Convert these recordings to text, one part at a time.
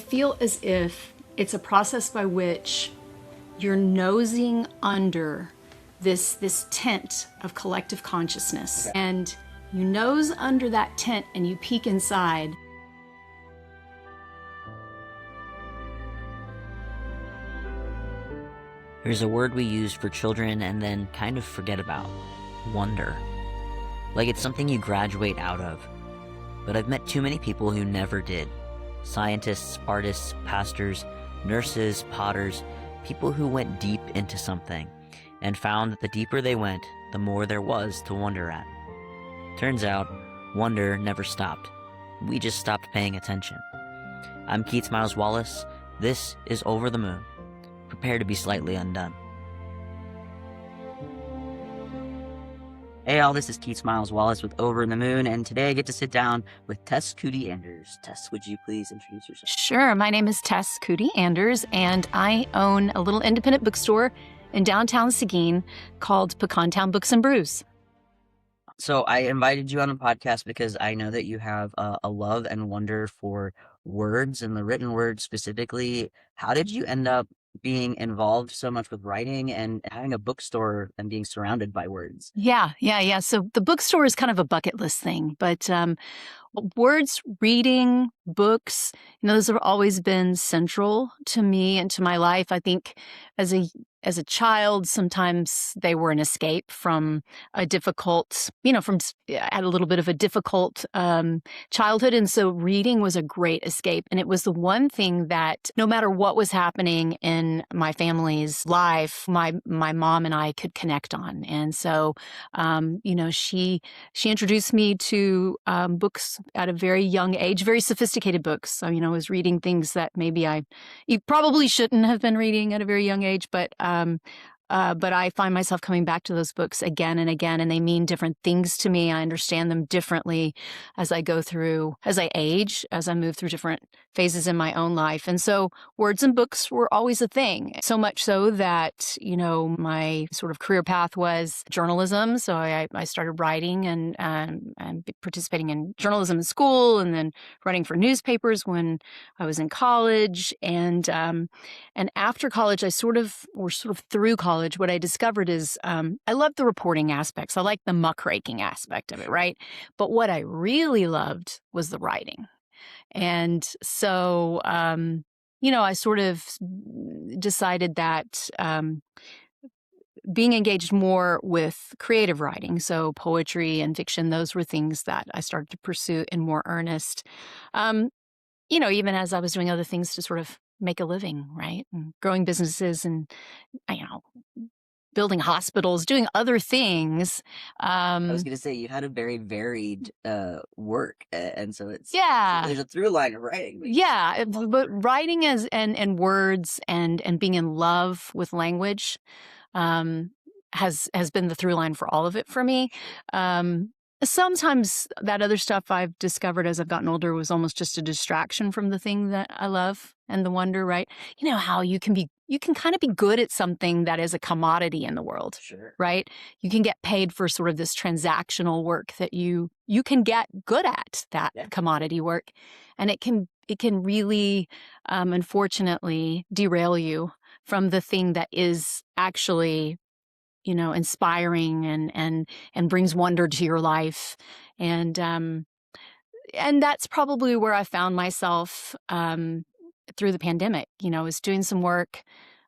feel as if it's a process by which you're nosing under this tent of collective consciousness. Okay. And you nose under that tent and you peek inside. There's a word we use for children and then kind of forget about. Wonder. Like it's something you graduate out of. But I've met too many people who never did. Scientists, artists, pastors, nurses, potters, people who went deep into something and found that the deeper they went, the more there was to wonder at. Turns out, wonder never stopped. We just stopped paying attention. I'm Keith's Miles-Wallace. This is Over the Moon. Prepare to be slightly undone. Hey all, this is Keith Miles-Wallace with Over the Moon, and today I get to sit down with Tess Coody Anders. Tess, would you please introduce yourself? Sure, my name is Tess Coody Anders, and I own a little independent bookstore in downtown Seguin called Pecantown Books and Brews. So I invited you on the podcast because I know that you have a love and wonder for words and the written word specifically. How did you end up being involved so much with writing and having a bookstore and being surrounded by words? Yeah. So the bookstore is kind of a bucket list thing, but words, reading, books, those have always been central to me and to my life. I think as a child, sometimes they were an escape from a difficult, I had a little bit of a difficult childhood. And so reading was a great escape. And it was the one thing that no matter what was happening in my family's life, my mom and I could connect on. And so, she introduced me to books at a very young age, very sophisticated books. I was reading things that maybe you probably shouldn't have been reading at a very young age, but I find myself coming back to those books again and again, and they mean different things to me. I understand them differently as I age, as I move through different phases in my own life. And so words and books were always a thing, so much so that, my sort of career path was journalism. So I started writing and participating in journalism in school, and then writing for newspapers when I was in college. And after college, through college, what I discovered is I love the reporting aspects. I like the muckraking aspect of it, right? But what I really loved was the writing. And so, I sort of decided that being engaged more with creative writing, so poetry and fiction, those were things that I started to pursue in more earnest, even as I was doing other things to sort of make a living, right? And growing businesses and, building hospitals, doing other things. I was going to say, you had a very varied work. And so there's a through line of writing. Yeah. But writing and words and being in love with language has been the through line for all of it for me. Sometimes that other stuff I've discovered as I've gotten older was almost just a distraction from the thing that I love and the wonder, right? How you can kind of be good at something that is a commodity in the world, sure, right? You can get paid for sort of this transactional work that you can get good at, that commodity work. And it can really, unfortunately, derail you from the thing that is actually inspiring and brings wonder to your life. And that's probably where I found myself through the pandemic. I was doing some work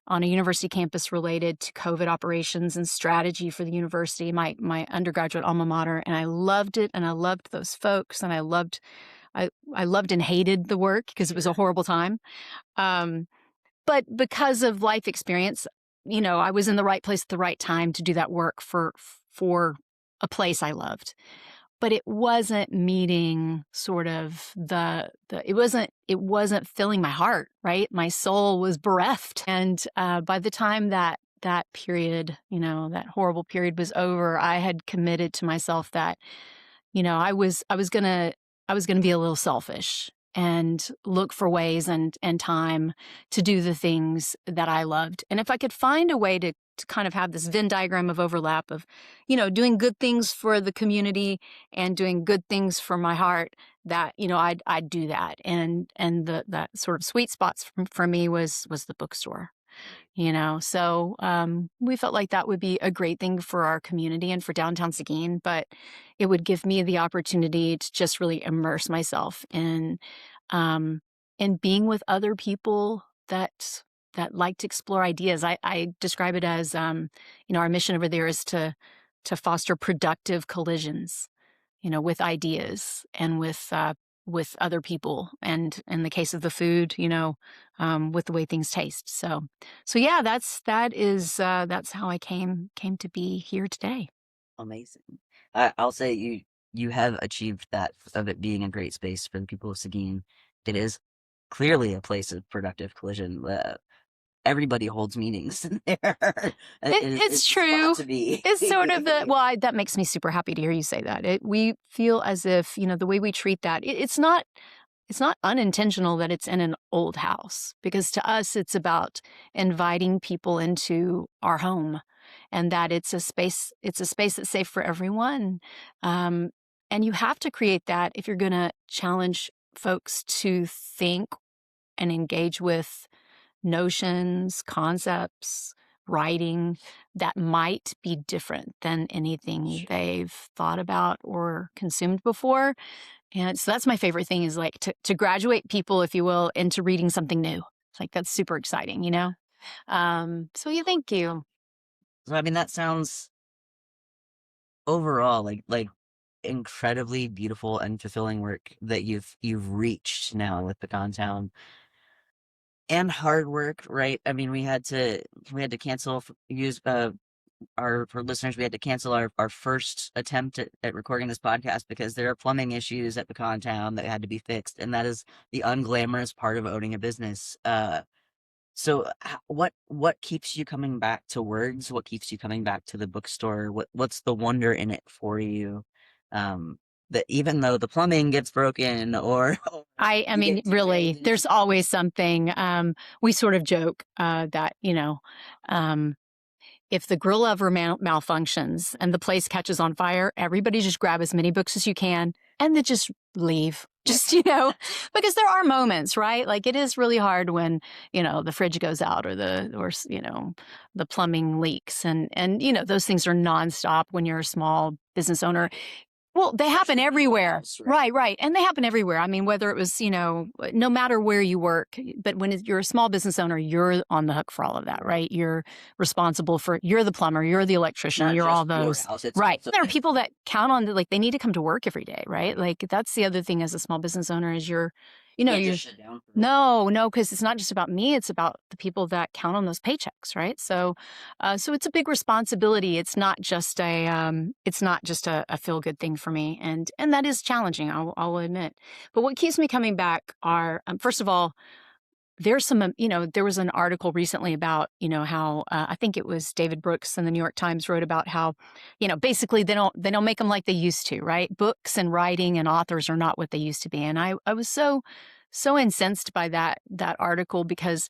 on a university campus related to COVID operations and strategy for the university, my undergraduate alma mater, and I loved it, and I loved those folks, and I loved and hated the work because it was a horrible time. But because of life experience, I was in the right place at the right time to do that work for a place I loved. But it wasn't meeting sort of it wasn't filling my heart, right? My soul was bereft. And by the time that period, that horrible period was over, I had committed to myself that, I was gonna be a little selfish and look for ways and time to do the things that I loved. And if I could find a way to to kind of have this Venn diagram of overlap of, doing good things for the community and doing good things for my heart, that, I'd do that. And that sort of sweet spots for me was the bookstore. So we felt like that would be a great thing for our community and for downtown Seguin, but it would give me the opportunity to just really immerse myself in being with other people that like to explore ideas. I describe it as our mission over there is to foster productive collisions, with ideas and with other people, and in the case of the food, with the way things taste. So yeah, that's how I came to be here today. Amazing. I'll say you have achieved that of it being a great space for the people of Seguin. It is clearly a place of productive collision. Everybody holds meetings in there. It's a true. spot to be. It's sort of that makes me super happy to hear you say that. We feel as if, the way we treat that, it's not unintentional that it's in an old house, because to us, it's about inviting people into our home, and that it's a space that's safe for everyone. And you have to create that if you're going to challenge folks to think and engage with notions, concepts, writing that might be different than anything they've thought about or consumed before. And so that's my favorite thing, is like to graduate people, if you will, into reading something new. It's like, that's super exciting, So yeah, thank you. So I mean, that sounds overall like incredibly beautiful and fulfilling work that you've reached now with Pecantown. And hard work, right? I mean, we had to cancel use our for listeners, we had to cancel our first attempt at recording this podcast because there are plumbing issues at Pecantown that had to be fixed, and that is the unglamorous part of owning a business. So what keeps you coming back to words? What keeps you coming back to the bookstore? What's the wonder in it for you? That even though the plumbing gets broken or I mean, really, there's always something. We sort of joke that, if the grill ever malfunctions and the place catches on fire, everybody just grab as many books as you can and then just leave. Just, because there are moments, right? Like, it is really hard when, the fridge goes out or the plumbing leaks, and those things are nonstop when you're a small business owner. Well, they happen everywhere. Right. And they happen everywhere. I mean, whether it was, no matter where you work, but when you're a small business owner, you're on the hook for all of that, right? You're responsible you're the plumber, you're the electrician, you're all those. Right. There are people that count on, they need to come to work every day, right? Like, that's the other thing as a small business owner is you're no, because it's not just about me. It's about the people that count on those paychecks, right? So it's a big responsibility. It's not just a feel good thing for me, and that is challenging. I'll admit. But what keeps me coming back are, first of all, there's some, there was an article recently about, how I think it was David Brooks in the New York Times wrote about how, basically they don't make them like they used to, right? Books and writing and authors are not what they used to be. And I was so incensed by that article, because,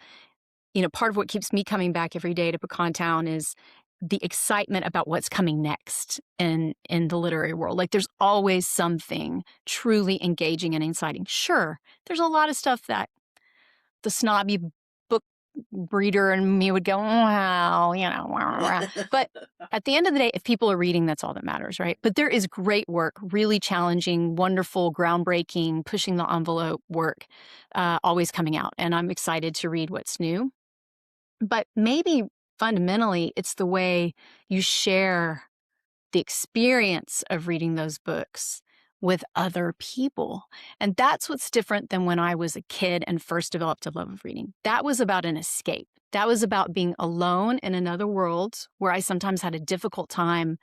part of what keeps me coming back every day to Pecantown is the excitement about what's coming next in the literary world. Like, there's always something truly engaging and exciting. Sure, there's a lot of stuff that the snobby book reader and me would go, wow, but at the end of the day, if people are reading, that's all that matters, right? But there is great work, really challenging, wonderful, groundbreaking, pushing the envelope work always coming out. And I'm excited to read what's new. But maybe fundamentally, it's the way you share the experience of reading those books with other people. And that's what's different than when I was a kid and first developed a love of reading. That was about an escape. That was about being alone in another world where I sometimes had a difficult time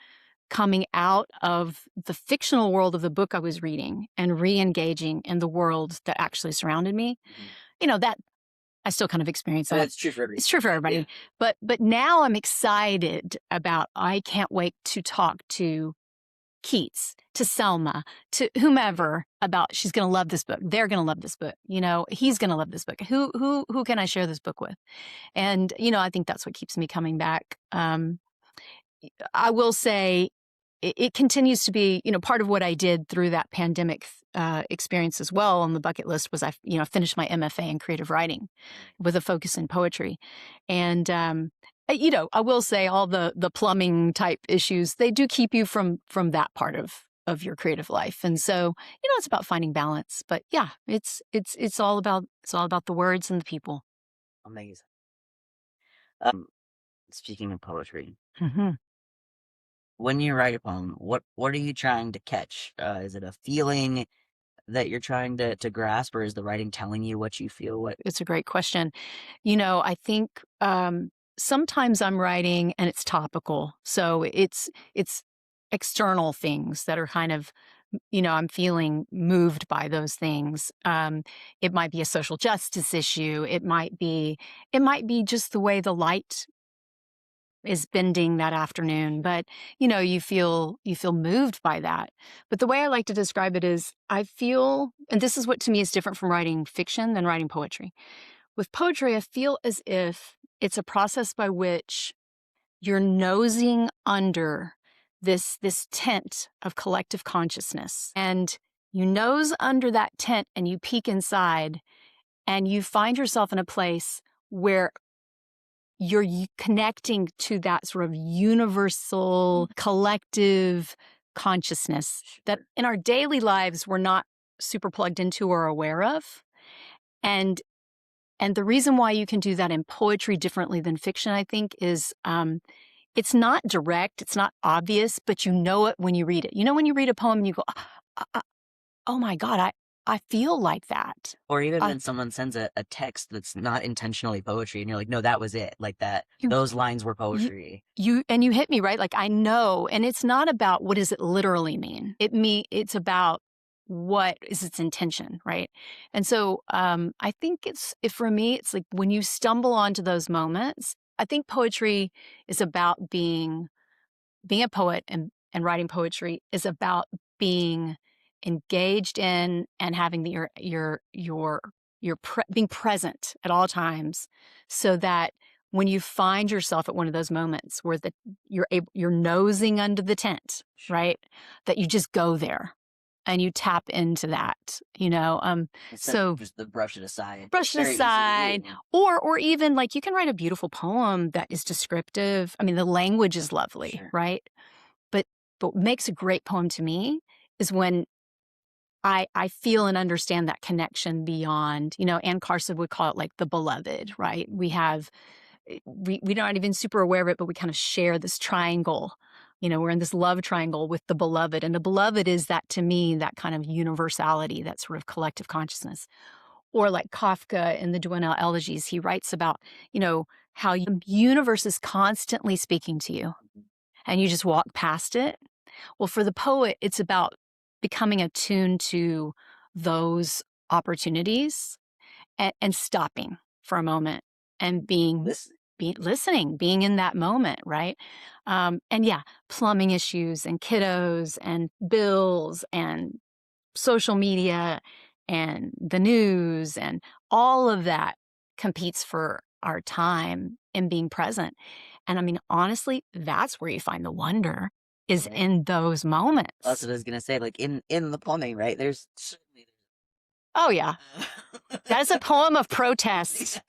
coming out of the fictional world of the book I was reading and re-engaging in the world that actually surrounded me. That I still kind of experience that. It's true for everybody. It's true for everybody. Yeah. But now I'm excited about, I can't wait to talk to Keats, to Selma, to whomever about she's going to love this book. They're going to love this book. He's going to love this book. Who can I share this book with? And, I think that's what keeps me coming back. I will say it continues to be, part of what I did through that pandemic experience as well on the bucket list was I finished my MFA in creative writing with a focus in poetry. And, I will say all the plumbing type issues, they do keep you from that part of your creative life. And so, it's about finding balance. But yeah, it's all about the words and the people. Amazing. Speaking of poetry, Mm-hmm. when you write a poem, what are you trying to catch? Is it a feeling that you're trying to grasp, or is the writing telling you what you feel? What? It's a great question. I think sometimes I'm writing and it's topical. So it's external things that are kind of, I'm feeling moved by those things. It might be a social justice issue. It might be just the way the light is bending that afternoon, but you feel moved by that. But the way I like to describe it is I feel, and this is what to me is different from writing fiction than writing poetry. With poetry, I feel as if it's a process by which you're nosing under this tent of collective consciousness, and you nose under that tent and you peek inside and you find yourself in a place where you're connecting to that sort of universal collective consciousness that in our daily lives we're not super plugged into or aware of. And the reason why you can do that in poetry differently than fiction, I think, is it's not direct, it's not obvious, but you know it when you read it. When you read a poem and you go, oh my God, I feel like that. Or even when someone sends a text that's not intentionally poetry and you're like, no, that was it. Like that, those lines were poetry. You hit me, right? Like I know, and it's not about what does it literally mean. It's about what is its intention, right? And so I think for me, it's like when you stumble onto those moments, I think poetry is about being a poet, and writing poetry is about being engaged in and having being present at all times, so that when you find yourself at one of those moments where you're nosing under the tent, right, that you just go there and you tap into that, so just the brush it aside, or even like you can write a beautiful poem that is descriptive. I mean, the language is lovely, sure, right? But what makes a great poem to me is when I feel and understand that connection beyond, Anne Carson would call it like the beloved, right? We're not even super aware of it, but we kind of share this triangle. We're in this love triangle with the beloved. And the beloved is that, to me, that kind of universality, that sort of collective consciousness. Or like Kafka in the Duenna Elegies, he writes about, how the universe is constantly speaking to you and you just walk past it. Well, for the poet, it's about becoming attuned to those opportunities and stopping for a moment and listening, being in that moment, right? And yeah, plumbing issues and kiddos and bills and social media and the news and all of that competes for our time in being present. And I mean, honestly, that's where you find the wonder is in those moments. That's what I was going to say. Like in the plumbing, right? There's certainly. Oh, yeah. That is a poem of protest.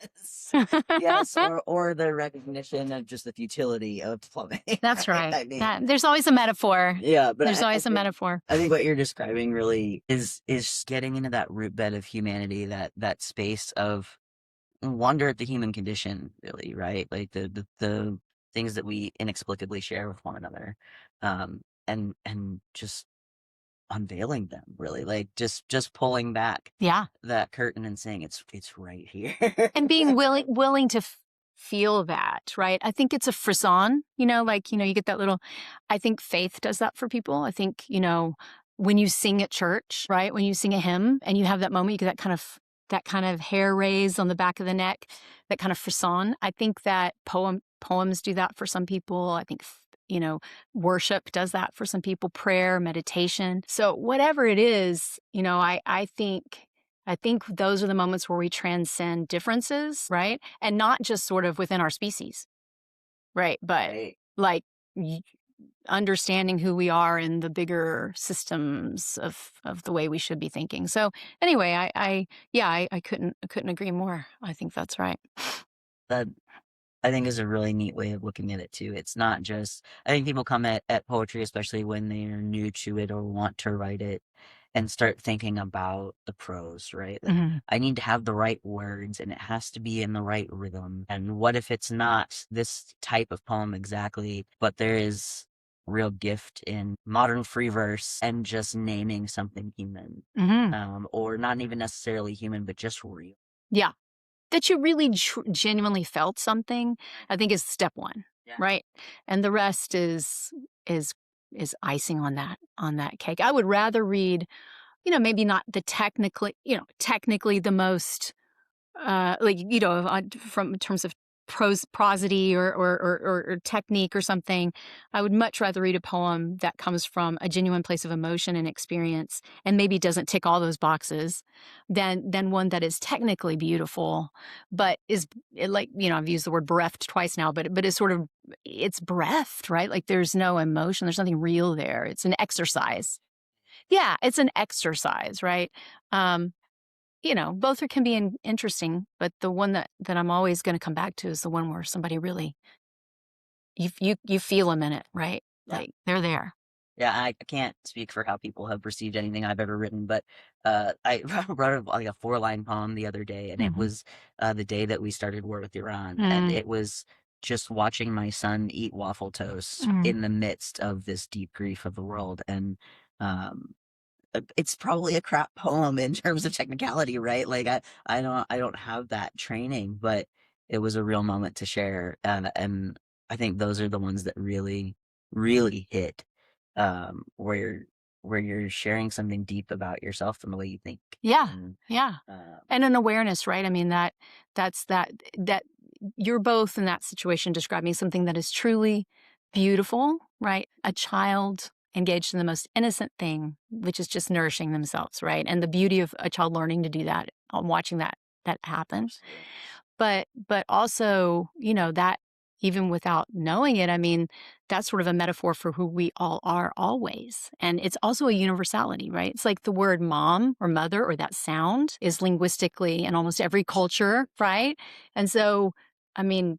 Yes, or the recognition of just the futility of plumbing. That's right. I mean, there's always a metaphor. Yeah, but there's always a metaphor. I think what you're describing really is getting into that root bed of humanity, that space of wonder at the human condition, really, right? Like the things that we inexplicably share with one another, and just unveiling them, really, like just pulling back that curtain and saying it's right here, and being willing to feel that, right? I think it's a frisson, you get that little, I think faith does that for people. I think, when you sing at church, right? When you sing a hymn and you have that moment, you get that kind of hair raise on the back of the neck, that kind of frisson. I think that poems do that for some people. I think worship does that for some people, prayer, meditation. So whatever it is, I think those are the moments where we transcend differences, right? And not just sort of within our species, right? But Right. like understanding who we are in the bigger systems of the way we should be thinking. So anyway, I couldn't agree more. I think that's right. That I think is a really neat way of looking at it too. It's not just I think people come at poetry, especially when they're new to it or want to write it, and start thinking about the prose, right? Like Mhm. I need to have the right words and it has to be in the right rhythm. And what if it's not this type of poem exactly, but there is real gift in modern free verse and just naming something human, Mhm. or not even necessarily human, but just real. Yeah. That you really genuinely felt something, I think is step one, Yeah. right? And the rest is is icing on that cake. I would rather read, maybe not the technically the most from in terms of prosody or technique or something. I would much rather read a poem that comes from a genuine place of emotion and experience and maybe doesn't tick all those boxes than one that is technically beautiful, but I've used the word bereft twice now, but is sort of it's bereft, right? Like there's no emotion, there's nothing real there. It's an exercise. Yeah, it's an exercise, right? Um, both can be interesting, but the one that I'm always going to come back to is the one where somebody really you feel them in it, right? Yeah. Like they're there. Yeah, I can't speak for how people have received anything I've ever written, but I wrote like a 4-line poem the other day, and it Hmm. was the day that we started war with Iran, and Mm, it was just watching my son eat waffle toast mm, in the midst of this deep grief of the world, and um, it's probably a crap poem in terms of technicality, right? Like I don't have that training, but it was a real moment to share, and I think those are the ones that really hit, where you're sharing something deep about yourself and the way you think. yeah, And yeah, um, and an awareness, right? I mean that you're both in that situation describing something that is truly beautiful, right? A child engaged in the most innocent thing, which is just nourishing themselves, right? And the beauty of a child learning to do that, watching that happen. absolutely. But also, that even without knowing it, I mean, that's sort of a metaphor for who we all are always. And it's also a universality, right? It's like the word mom or mother or that sound is linguistically in almost every culture, right? And so, I mean,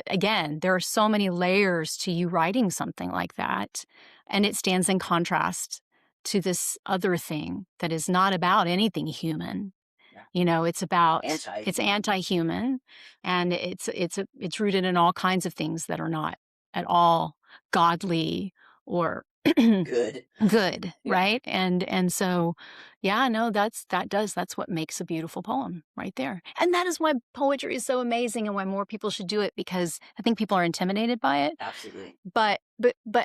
again, there are so many layers to you writing something like that. And it stands in contrast to this other thing that is not about anything human. Yeah. It's Anti-human. anti-human, and it's rooted in all kinds of things that are not at all godly or Good. good, Yeah. right? And so, yeah, no, that's what makes a beautiful poem right there. And that is why poetry is so amazing and why more people should do it, because I think people are intimidated by it. Absolutely. But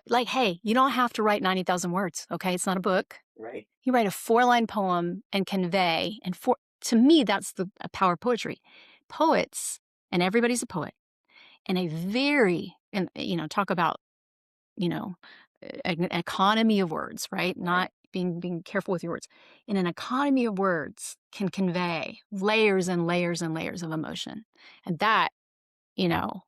like, hey, you don't have to write 90,000 words, okay? It's not a book. Right. You write a 4-line poem and convey, and to me, that's the power of poetry. Poets, and everybody's a poet, in a very, and talk about, you know, an economy of words, right? Right. Not being careful with your words. In an economy of words, can convey layers and layers and layers of emotion, and that, you know,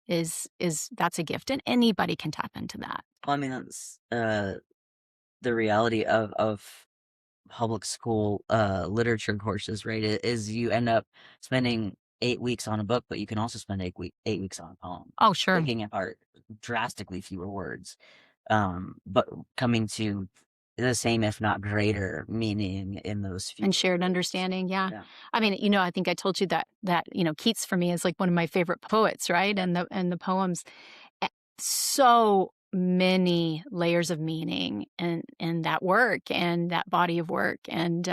that's a gift, and anybody can tap into that. Well, I mean, that's the reality of public school literature courses, right? Is you end up spending 8 weeks on a book, but you can also spend 8 weeks on a poem, Oh, sure. picking apart drastically fewer words, but coming to the same, if not greater, meaning in those And fewer shared words. understanding, yeah. Yeah. I mean, I think I told you that Keats for me is like one of my favorite poets, right? Yeah. And the poems, eh, so many layers of meaning in that work and that body of work, and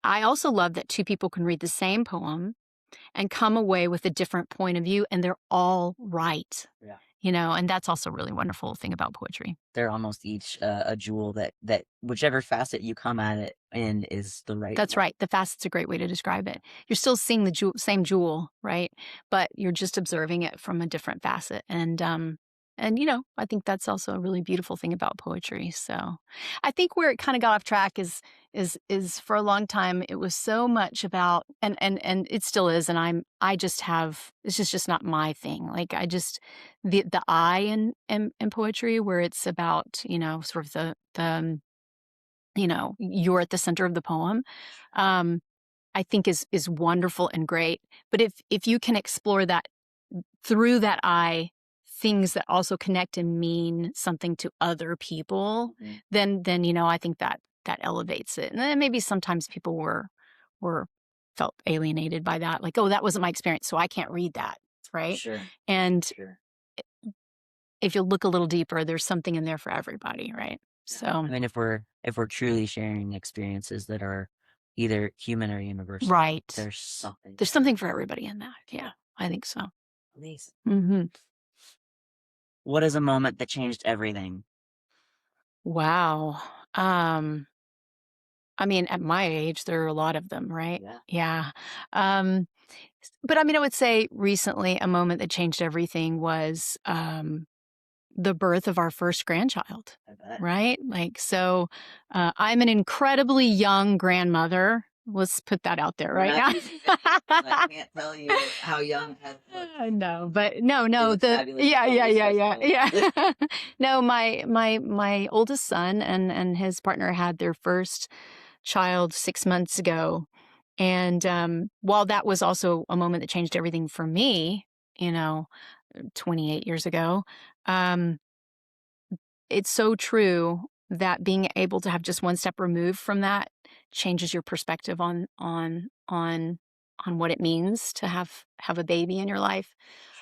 I also love that two people can read the same poem and come away with a different point of view, and they're all right. Yeah. and that's also a really wonderful thing about poetry. They're almost each a jewel that whichever facet you come at it in is the right That's one. right. The facet's a great way to describe it. You're still seeing the same jewel, right? But you're just observing it from a different facet. And I think that's also a really beautiful thing about poetry. So, I think where it kind of got off track is for a long time it was so much about, and it still is, and I just have, this is just not my thing. Like I just the I in poetry, where it's about sort of the you're at the center of the poem, um, I think is wonderful and great. But if you can explore that through that eye, things that also connect and mean something to other people, then I think that elevates it. And then maybe sometimes people were felt alienated by that, like, oh, that wasn't my experience, so I can't read that, right? Sure. And Sure. if you look a little deeper, there's something in there for everybody, right? So I mean, if we're truly sharing experiences that are either human or universal, right. there's something. There's something for everybody in that. Yeah, I think so. Amazing. Hmm. What is a moment that changed everything? Wow. I mean, at my age, there are a lot of them, right? Yeah. Yeah. But I mean, I would say recently a moment that changed everything was the birth of our first grandchild, I bet. right? Like, so I'm an incredibly young grandmother. Let's put that out there right now. I can't tell you how young No, but no, fabulous. yeah. No, my oldest son and his partner had their first child 6 months ago, and while that was also a moment that changed everything for me, you know, 28 years ago, um, it's so true that being able to have just one step removed from that changes your perspective on what it means to have a baby in your life.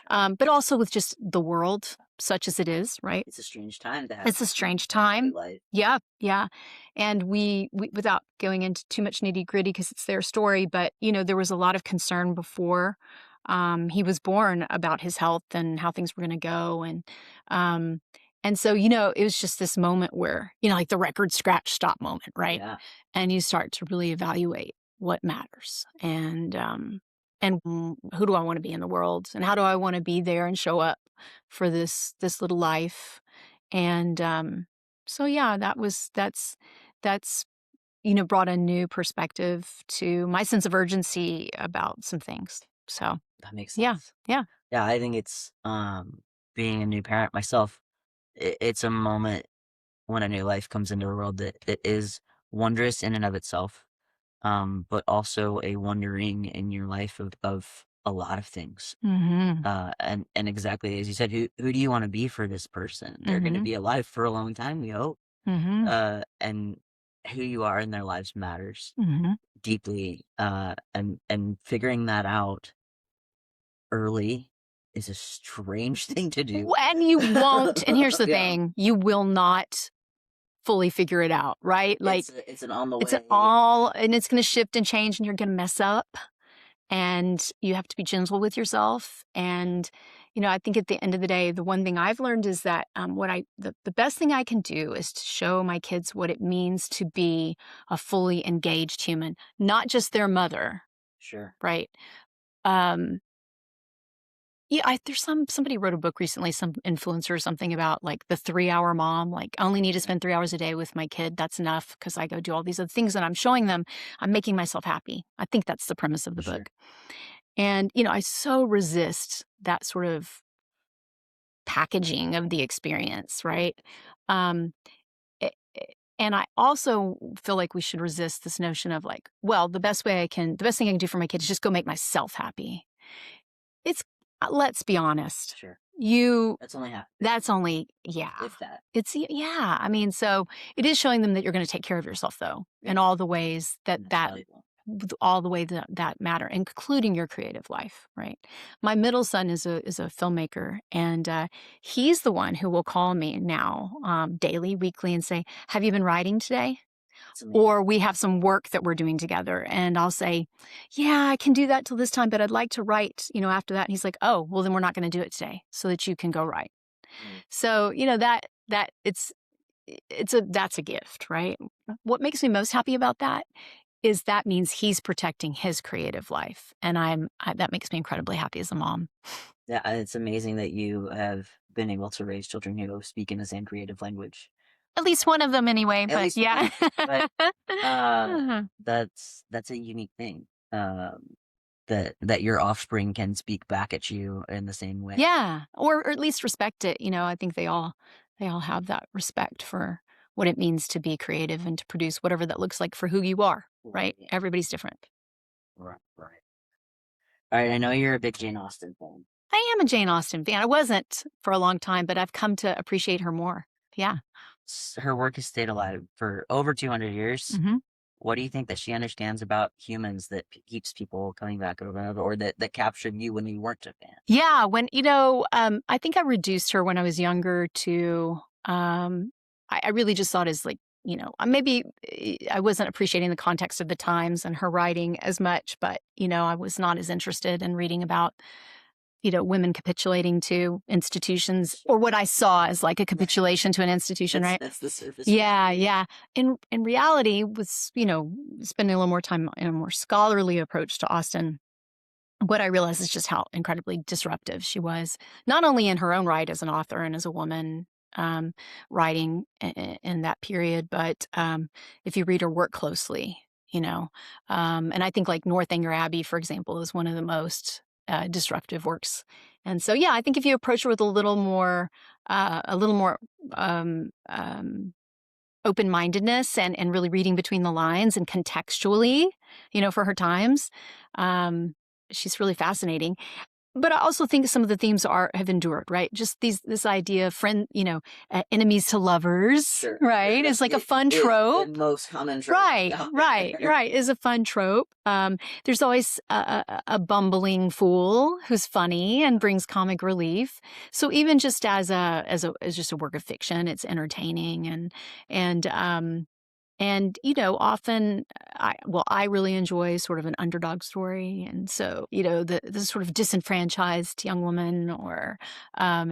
But also with just the world such as it is, right? It's a strange time to have. It's a strange time. Life. Yeah, yeah. And we without going into too much nitty-gritty because it's their story, but there was a lot of concern before he was born about his health and how things were going to go, um and so it was just this moment where like the record scratch stop moment, right? Yeah. And you start to really evaluate what matters, and who do I want to be in the world, and how do I want to be there and show up for this little life. And so yeah, that's brought a new perspective to my sense of urgency about some things. So That makes yeah, sense. yeah. Yeah, I think it's being a new parent myself. It's a moment when a new life comes into the world that is wondrous in and of itself, but also a wondering in your life of a lot of things. Mm-hmm. And exactly as you said, who do you want to be for this person? They're going to be alive for a long time, we hope. Mm-hmm. And who you are in their lives matters Mm-hmm. deeply. And figuring that out early is a strange thing to do. And you won't. And here's the Yeah. thing: you will not fully figure it out, right? Like It's an on the it's way. and it's going to shift and change, and you're going to mess up. And you have to be gentle with yourself. And I think at the end of the day, the one thing I've learned is that the best thing I can do is to show my kids what it means to be a fully engaged human, not just their mother, Sure. right? Yeah, there's somebody wrote a book recently, some influencer or something, about like the 3-hour mom. Like, I only need to spend 3 hours a day with my kid. That's enough because I go do all these other things, and I'm showing them I'm making myself happy. I think that's the premise of the Sure. book. And I so resist that sort of packaging of the experience, right? Um, a- and I also feel like we should resist this notion of like, well, the best thing I can do for my kid is just go make myself happy. It's let's be honest. Sure. That's only half. That's only, yeah. If that. It's, yeah. I mean, so it is showing them that you're going to take care of yourself, though, in all the ways that all the way that matter, including your creative life, right? My middle son is a filmmaker, and he's the one who will call me now daily, weekly, and say, "Have you been writing today?" Or we have some work that we're doing together, and I'll say, "Yeah, I can do that till this time, but I'd like to write, after that." And he's like, "Oh, well, then we're not going to do it today, so that you can go write." So, that that's a gift, right? What makes me most happy about that is that means he's protecting his creative life, and that makes me incredibly happy as a mom. Yeah, it's amazing that you have been able to raise children who speak in the same creative language. At least one of them anyway, At but least yeah. one, but Uh-huh. that's a unique thing. That your offspring can speak back at you in the same way. Yeah, or at least respect it, I think they all have that respect for what it means to be creative and to produce whatever that looks like for who you are, right? Right. Everybody's different. Right. Right. All right. I know you're a big Jane Austen fan. I am a Jane Austen fan. I wasn't for a long time, but I've come to appreciate her more. Yeah. Her work has stayed alive for over 200 years. Mhm. What do you think that she understands about humans that keeps people coming back over and over, or that captured you when you weren't a fan? Yeah, I think I reduced her when I was younger to, I really just saw it as like, maybe I wasn't appreciating the context of the times and her writing as much, but, I was not as interested in reading about, women capitulating to institutions or what I saw as like a capitulation to an institution, right? That's the surface. Yeah, yeah. In reality, was, spending a little more time in a more scholarly approach to Austen, what I realized is just how incredibly disruptive she was, not only in her own right as an author and as a woman writing in that period, but if you read her work closely, and I think like Northanger Abbey, for example, is one of the most disruptive works. And so, yeah, I think if you approach her with a little more um, um, open-mindedness and really reading between the lines and contextually, for her times, um, she's really fascinating. But I also think some of the themes have endured, right? Just this idea of enemies to lovers, Sure. right? It's like a fun trope. The most common trope. Right, out right, there. right. Is a fun trope. There's always a bumbling fool who's funny and brings comic relief. So even just as just a work of fiction, it's entertaining and often I really enjoy sort of an underdog story. And so, the sort of disenfranchised young woman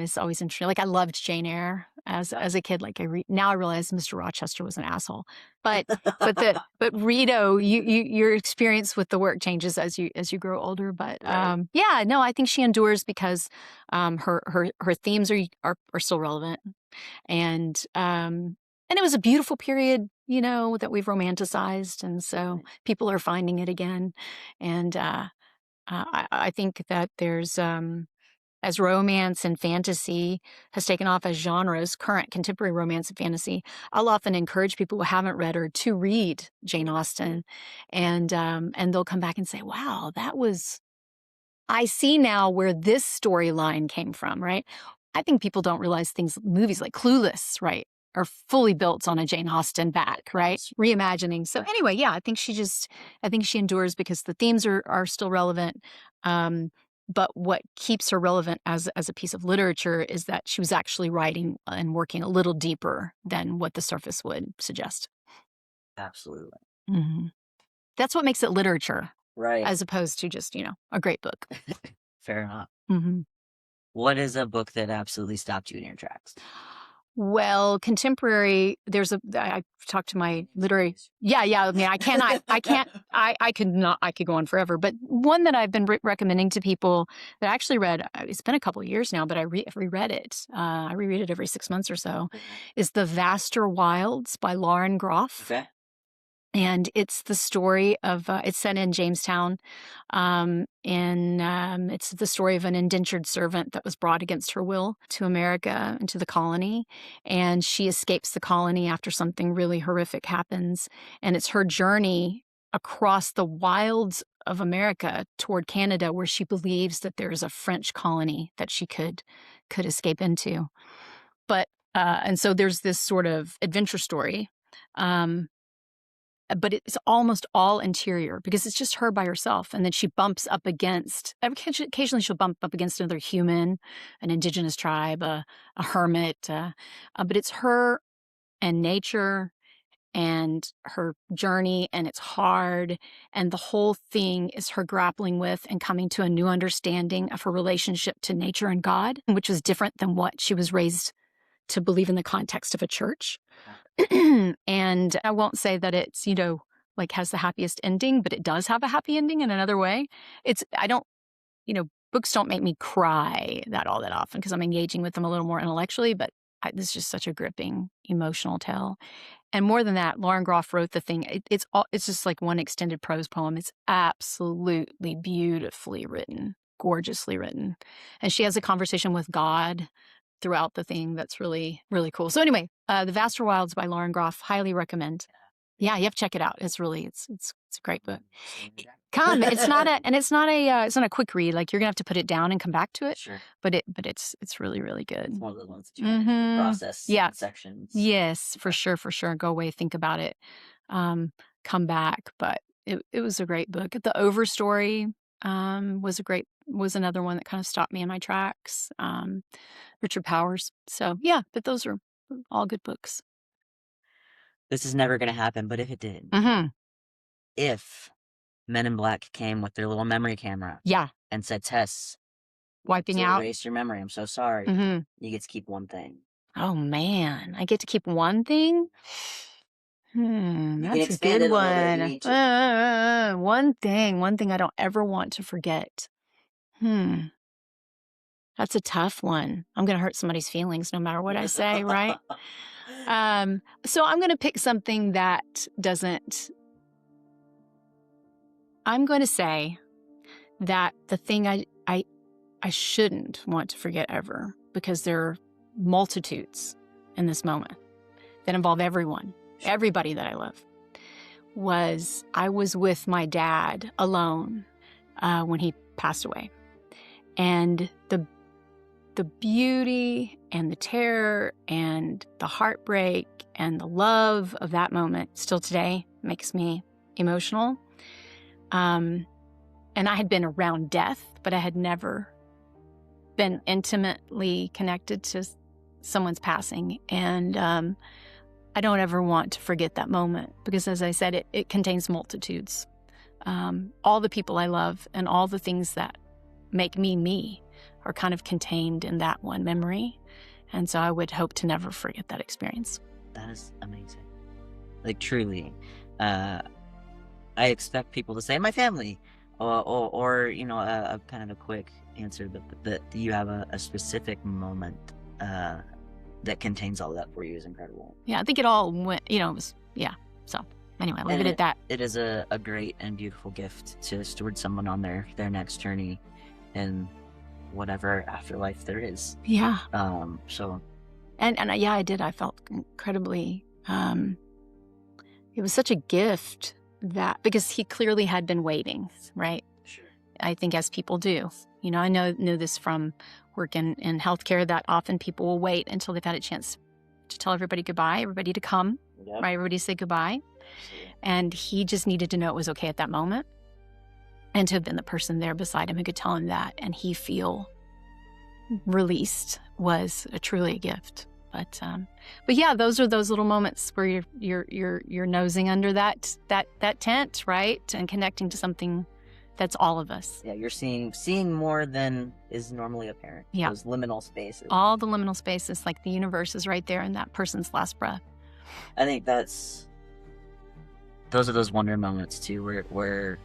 is always interesting. Like I loved Jane Eyre as a kid. Like now I realize Mr. Rochester was an asshole, but, but Rito, your experience with the work changes as you grow older. But, Right. yeah, no, I think she endures because, her themes are still relevant. And it was a beautiful period, that we've romanticized, and so people are finding it again. And I think that there's as romance and fantasy has taken off as genres, current contemporary romance and fantasy, I'll often encourage people who haven't read her to read Jane Austen, and they'll come back and say, "Wow, that was." I see now where this storyline came from, right? I think people don't realize movies like Clueless, right, are fully built on a Jane Austen back, right? Reimagining. So anyway, yeah, I think she endures because the themes are still relevant. But what keeps her relevant as a piece of literature is that she was actually writing and working a little deeper than what the surface would suggest. Absolutely. Hmm. That's what makes it literature, Right. as opposed to just a great book. Fair enough. Hmm. What is a book that absolutely stopped you in your tracks? Well, contemporary, I talked to my literary, yeah, yeah. I mean, I can't, I could go on forever. But one that I've been recommending to people that I actually read, it's been a couple of years now, but I reread it. I reread it every 6 months or so, is The Vaster Wilds by Lauren Groff. Okay. And it's the story of, it's set in Jamestown. It's the story of an indentured servant that was brought against her will to America and to the colony. And she escapes the colony after something really horrific happens. And it's her journey across the wilds of America toward Canada, where she believes that there is a French colony that she could escape into. And so there's this sort of adventure story. But it's almost all interior because it's just her by herself. And then she bumps up against, occasionally she'll bump up against another human, an indigenous tribe, a hermit. But it's her and nature and her journey, and it's hard. And the whole thing is her grappling with and coming to a new understanding of her relationship to nature and God, which was different than what she was raised to believe in the context of a church. And I won't say that it's, like has the happiest ending, but it does have a happy ending in another way. Books don't make me cry all that often because I'm engaging with them a little more intellectually, but this is just such a gripping emotional tale. And more than that, Lauren Groff wrote the thing. It's just like one extended prose poem. It's absolutely beautifully written, gorgeously written. And she has a conversation with God throughout the thing that's really, really cool. So anyway, The Vaster Wilds by Lauren Groff, highly recommend. Yeah, you have to check it out. It's really, it's a great book. Come, it's not a quick read. Like you're gonna have to put it down and come back to it. Sure. But it's really, really good. It's one of those ones that you have to process sections. Yes, for sure. Go away, think about it, come back. But it was a great book. The Overstory was another one that kind of stopped me in my tracks. Richard Powers. So yeah, but those are all good books. This is never going to happen, but if it did, if Men in Black came with their little memory camera, and said, "Tess, wiping out, erase your memory. I'm so sorry. You get to keep one thing." Oh man, I get to keep one thing. That's a good one. One thing I don't ever want to forget. That's a tough one. I'm going to hurt somebody's feelings no matter what I say, right? So I'm going to pick something that doesn't. I'm going to say that the thing I shouldn't want to forget ever, because there are multitudes in this moment that involve everybody that I love, was I was with my dad alone when he passed away. And the beauty and the terror and the heartbreak and the love of that moment still today makes me emotional. And I had been around death, but I had never been intimately connected to someone's passing. And I don't ever want to forget that moment because, as I said, it contains multitudes. All the people I love and all the things that make me are kind of contained in that one memory. And so I would hope to never forget that experience. That is amazing. Like, truly. I expect people to say my family or a kind of a quick answer, but you have a specific moment that contains all that for you is incredible. Yeah, I think it all went, so anyway, leave it at that. It is a great and beautiful gift to steward someone on their next journey and whatever afterlife there is. Yeah. So. And I did. I felt incredibly, it was such a gift that, because he clearly had been waiting, right? Sure. I think as people do. I know this from work in healthcare, that often people will wait until they've had a chance to tell everybody goodbye, everybody to come, right? Everybody say goodbye. Absolutely. And he just needed to know it was okay at that moment. And to have been the person there beside him who could tell him that and he feel released was truly a gift. But yeah, those are those little moments where you're nosing under that tent, right, and connecting to something that's all of us. Yeah, you're seeing more than is normally apparent. Yeah, those liminal spaces. All the liminal spaces, like the universe is right there in that person's last breath. I think those are those wonder moments too, where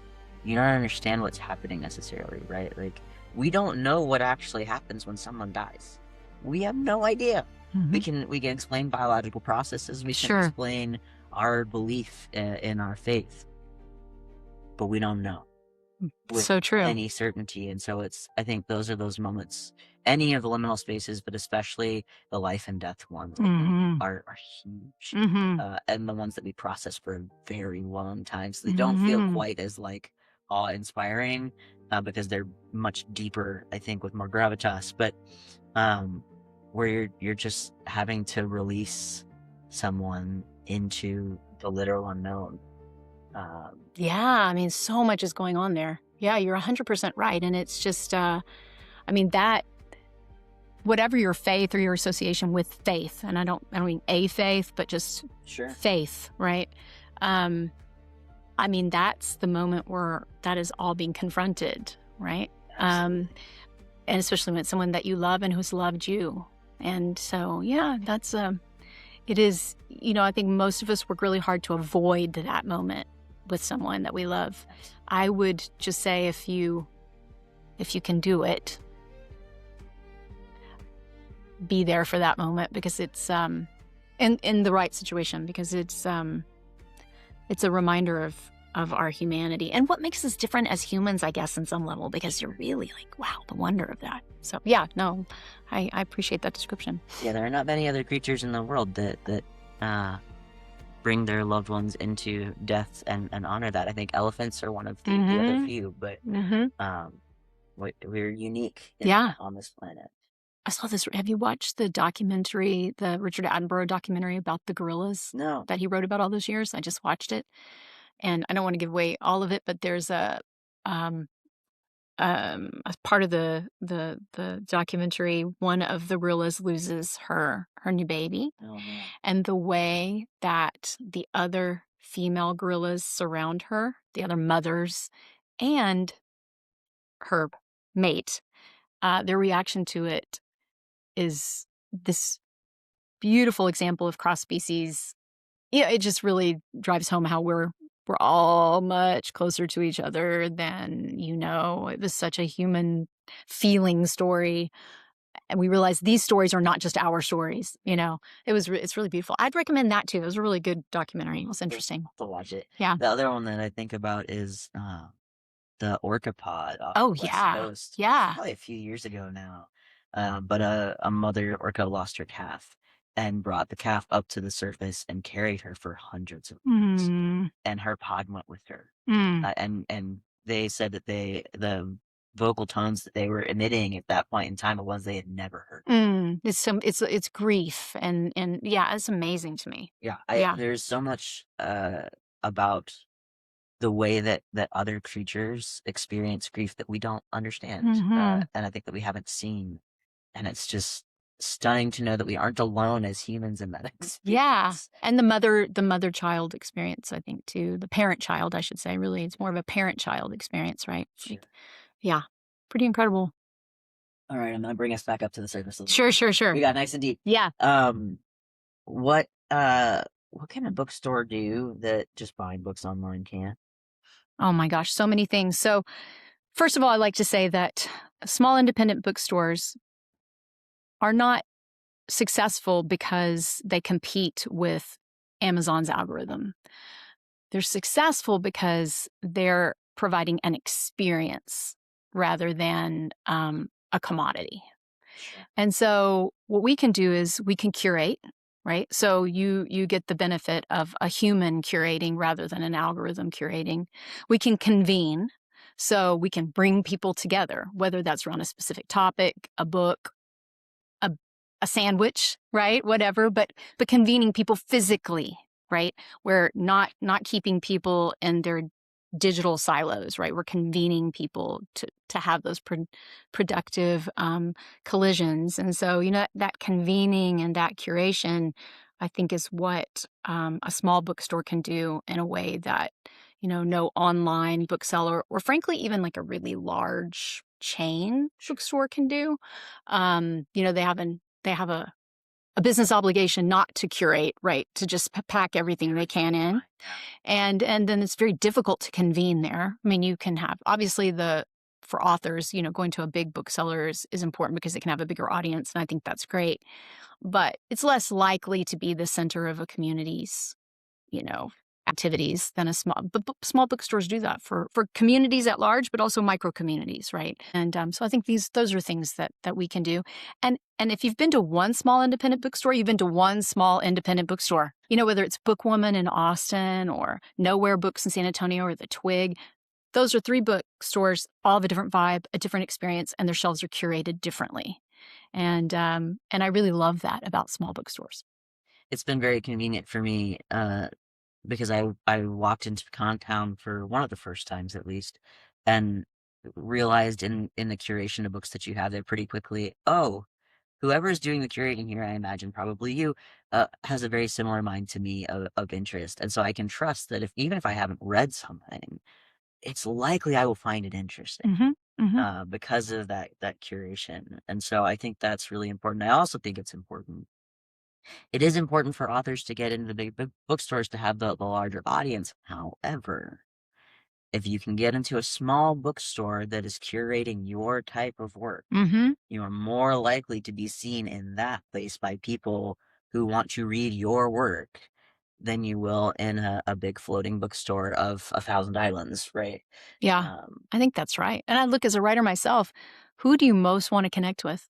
you don't understand what's happening necessarily, right? Like, we don't know what actually happens when someone dies. We have no idea. Mm-hmm. We can explain biological processes. We can explain our belief in our faith, but we don't know with so true any certainty. And so I think those are those moments, any of the liminal spaces, but especially the life and death ones, are huge, and the ones that we process for a very long time. So they don't feel quite as like awe-inspiring because they're much deeper, I think, with more gravitas. But where you're just having to release someone into the literal unknown. Yeah, I mean, so much is going on there. Yeah, you're 100% right. And it's just, that whatever your faith or your association with faith, and I don't mean a faith, but just Sure. faith, right? I mean, that's the moment where that is all being confronted, right? And especially when it's someone that you love and who's loved you. And so, yeah, that's it is, I think most of us work really hard to avoid that moment with someone that we love. I would just say if you can do it, be there for that moment, because it's in the right situation, because it's a reminder of our humanity and what makes us different as humans, I guess, in some level, because you're really like, wow, the wonder of that. So yeah, no, I appreciate that description. Yeah, there are not many other creatures in the world that bring their loved ones into death and honor that. I think elephants are one of the other few, but we're unique on this planet. I saw this. Have you watched the documentary, the Richard Attenborough documentary about the gorillas? No. That he wrote about all those years? I just watched it. And I don't want to give away all of it, but there's a as part of the documentary, one of the gorillas loses her new baby. Oh, man. And the way that the other female gorillas surround her, the other mothers, and her mate, their reaction to it is this beautiful example of cross species. Yeah, it just really drives home how we're all much closer to each other than It was such a human feeling story, and we realized these stories are not just our stories. It's really beautiful. I'd recommend that too. It was a really good documentary. It was interesting. To watch it. Yeah. The other one that I think about is the orcapod off Oh the West yeah, Coast. yeah. Probably a few years ago now. But a mother orca lost her calf and brought the calf up to the surface and carried her for hundreds of miles. And her pod went with her. And they said that the vocal tones that they were emitting at that point in time are ones they had never heard. It's grief and yeah, it's amazing to me. Yeah, there's so much about the way that other creatures experience grief that we don't understand, and I think that we haven't seen, and it's just stunning to know that we aren't alone as humans in that experience. Yeah, and the mother-child experience, I think, too. The parent-child, I should say. Really, it's more of a parent-child experience, right? Sure. Yeah, pretty incredible. All right, I'm gonna bring us back up to the surface a little. Sure. We got nice and deep. Yeah. What can a bookstore do that just buying books online can't? Oh my gosh, so many things. So, first of all, I like to say that small independent bookstores are not successful because they compete with Amazon's algorithm. They're successful because they're providing an experience rather than a commodity. Sure. And so what we can do is we can curate, right? So you get the benefit of a human curating rather than an algorithm curating. We can convene, so we can bring people together, whether that's around a specific topic, a book, a sandwich, right? Whatever, but convening people physically, right? We're not keeping people in their digital silos, right? We're convening people to have those productive collisions. And so, that convening and that curation, I think, is what a small bookstore can do in a way that, no online bookseller, or frankly, even like a really large chain bookstore can do. They have a business obligation not to curate, right? To just pack everything they can in. And then it's very difficult to convene there. I mean, you can have, obviously, for authors, going to a big bookseller is important because it can have a bigger audience, and I think that's great. But it's less likely to be the center of a community's, activities than a small bookstores do that for communities at large, but also micro communities, right? And so I think those are things that we can do. And if you've been to one small independent bookstore, you've been to one small independent bookstore. Whether it's Bookwoman in Austin or Nowhere Books in San Antonio or The Twig, those are 3 bookstores, all have a different vibe, a different experience, and their shelves are curated differently. And I really love that about small bookstores. It's been very convenient for me because I walked into Pecantown for one of the first times, at least, and realized in the curation of books that you have there pretty quickly, oh, whoever is doing the curating here, I imagine probably you, has a very similar mind to me of interest. And so I can trust that even if I haven't read something, it's likely I will find it interesting Mm-hmm. Mm-hmm. because of that curation. And so I think that's really important. I also think it's important. It is important for authors to get into the big bookstores to have the larger audience. However, if you can get into a small bookstore that is curating your type of work, Mm-hmm. you are more likely to be seen in that place by people who want to read your work than you will in a big floating bookstore of 1,000 islands, right? Yeah, Um, I think that's right. And I look as a writer myself, who do you most want to connect with?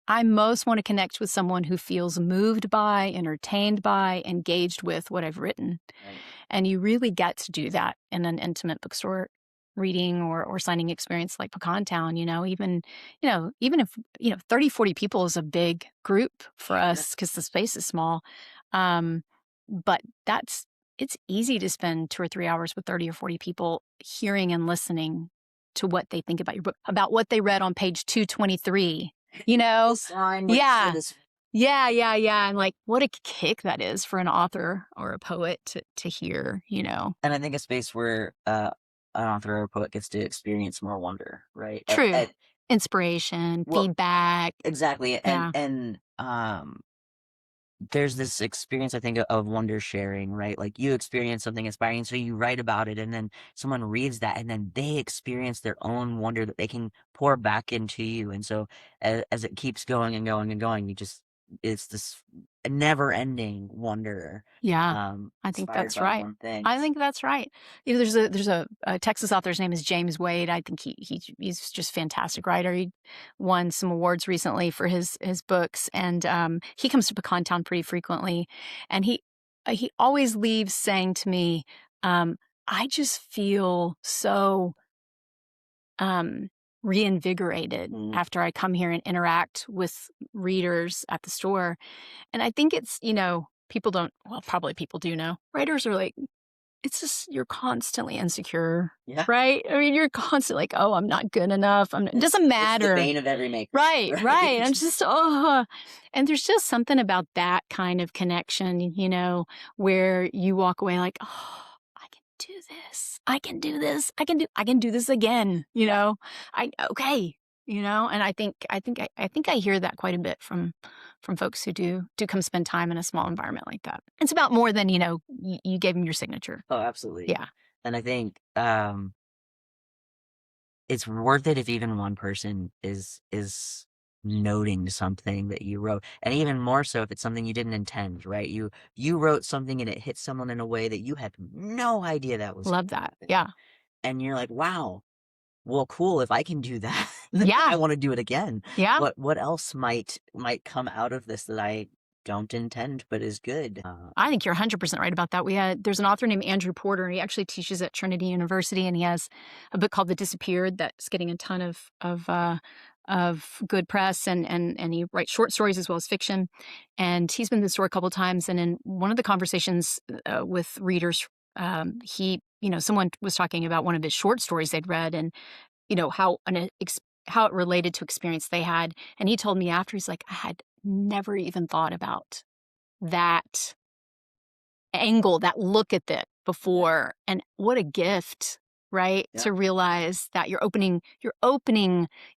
I most want to connect with someone who feels moved by, entertained by, engaged with what I've written. right. And you really get to do that in an intimate bookstore reading or signing experience like Pecantown, even if, 30, 40 people is a big group for Sure. us because the space is small. Um, but it's easy to spend 2 or 3 hours with 30 or 40 people hearing and listening to what they think about your book, about what they read on page 223, you know? This line, what you Yeah. said is, Yeah, yeah, yeah. And like, what a kick that is for an author or a poet to hear. and I think a space where an author or a poet gets to experience more wonder, right? True. Inspiration, Well, feedback. exactly, Yeah. and there's this experience, I think, of wonder sharing, right? Like you experience something inspiring, so you write about it, and then someone reads that, and then they experience their own wonder that they can pour back into you. And so, as it keeps going and going and going, it's this never-ending wonder, Yeah. I think inspired that's by right. one thing. I think that's right. There's a Texas author. His name is James Wade. I think he's just a fantastic writer. He won some awards recently for his books, and he comes to Pecantown pretty frequently. And he always leaves saying to me, um, "I just feel so reinvigorated Mm, after I come here and interact with readers at the store." And I think people don't, well, probably people do know. Writers are like, it's just, you're constantly insecure, yeah, right? I mean, you're constantly like, oh, I'm not good enough. It doesn't it's the matter. bane of every maker, Right, right. right? I'm just, oh, and there's just something about that kind of connection, where you walk away like, oh, I can do this. I can do this. I can do this again, Yeah. okay, and I think I hear that quite a bit from folks who do come spend time in a small environment like that. It's about more than, you gave them your signature. Oh, absolutely. Yeah. And I think it's worth it if even one person is noting something that you wrote, and even more so if it's something you didn't intend, right? You wrote something and it hit someone in a way that you had no idea that was Love gonna that. happen, Yeah. and you're like, wow, well, cool. If I can do that, then I Yeah. want to do it again. Yeah. What else might come out of this that I don't intend but is good? I think you're 100% right about that. There's an author named Andrew Porter. He actually teaches at Trinity University, and he has a book called The Disappeared that's getting a ton of good press, and he writes short stories as well as fiction. And he's been to the store a couple of times, and in one of the conversations with readers, someone was talking about one of his short stories they'd read, and how it related to experience they had. And he told me after, he's like, I had never even thought about that angle, that look at it before. And what a gift, right? Yeah, To realize that you're opening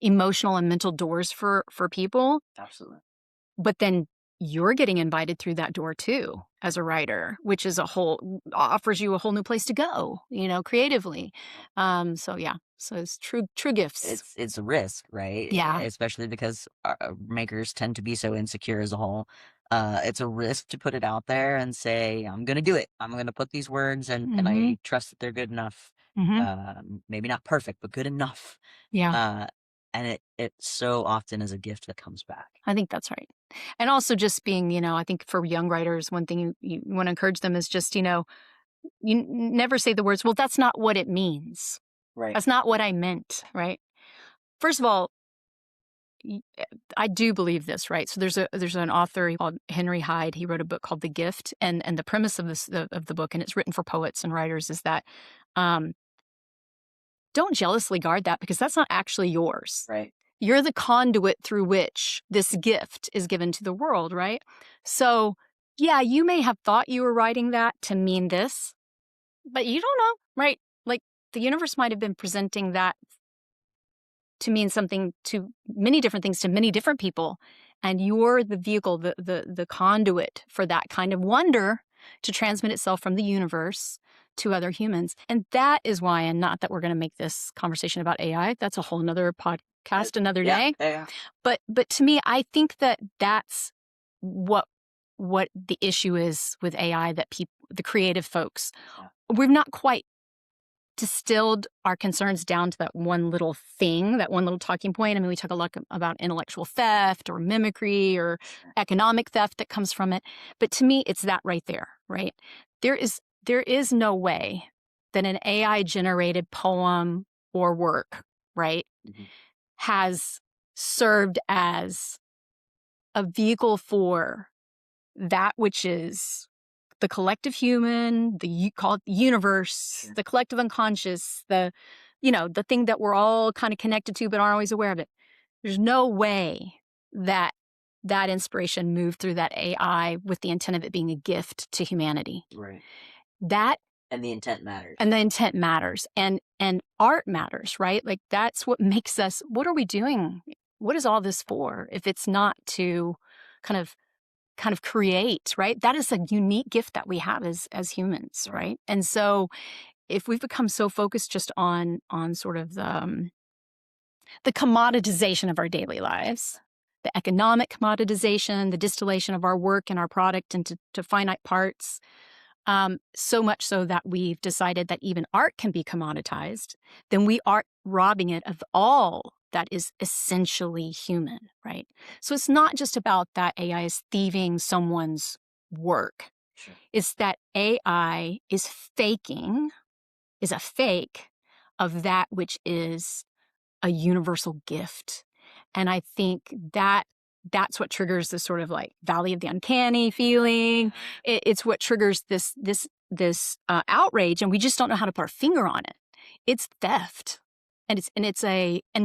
emotional and mental doors for people, absolutely. but then you're getting invited through that door too as a writer, which is offers you a whole new place to go, creatively. So yeah. So it's true gifts. It's a risk, right? Yeah. Especially because makers tend to be so insecure as a whole. It's a risk to put it out there and say, "I'm gonna do it. I'm gonna put these words, and Mhm. I trust that they're good enough. Mhm. Maybe not perfect, but good enough." Yeah. Uh, and it so often is a gift that comes back. I think that's right. And also just being, I think for young writers, one thing you want to encourage them is just, never say the words, well, that's not what it means. Right. That's not what I meant, right? First of all, I do believe this, right? So there's an author called Henry Hyde. He wrote a book called The Gift, and the premise of the book, and it's written for poets and writers, is that um, don't jealously guard that because that's not actually yours. Right. You're the conduit through which this gift is given to the world, right? So, yeah, you may have thought you were writing that to mean this, but you don't know, right? Like the universe might have been presenting that to mean something to many different things to many different people. And you're the vehicle, the conduit for that kind of wonder to transmit itself from the universe to other humans. And that is why, and not that we're going to make this conversation about AI, that's a whole nother podcast another day. Yeah. But to me, I think that that's what the issue is with AI, that the creative folks, we've not quite distilled our concerns down to that one little thing, that one little talking point. I mean, we talk a lot about intellectual theft or mimicry or economic theft that comes from it. But to me, it's that right there, right? There is no way that an AI-generated poem or work, right, has served as a vehicle for that which is the collective human, call it the universe, the collective unconscious, the thing that we're all kind of connected to but aren't always aware of it. There's no way that inspiration moved through that AI with the intent of it being a gift to humanity. Right. And the intent matters. And art matters, right? Like that's what makes us, what are we doing? What is all this for if it's not to kind of create, right? That is a unique gift that we have as humans, right? And so if we've become so focused just on sort of the commoditization of our daily lives, the economic commoditization, the distillation of our work and our product into finite parts, so much so that we've decided that even art can be commoditized, then we are robbing it of all that is essentially human, right? So it's not just about that AI is thieving someone's work. Sure. It's that AI is a fake of that which is a universal gift. And I think that's what triggers this sort of like valley of the uncanny feeling. It's what triggers this outrage, and we just don't know how to put our finger on it. It's theft, and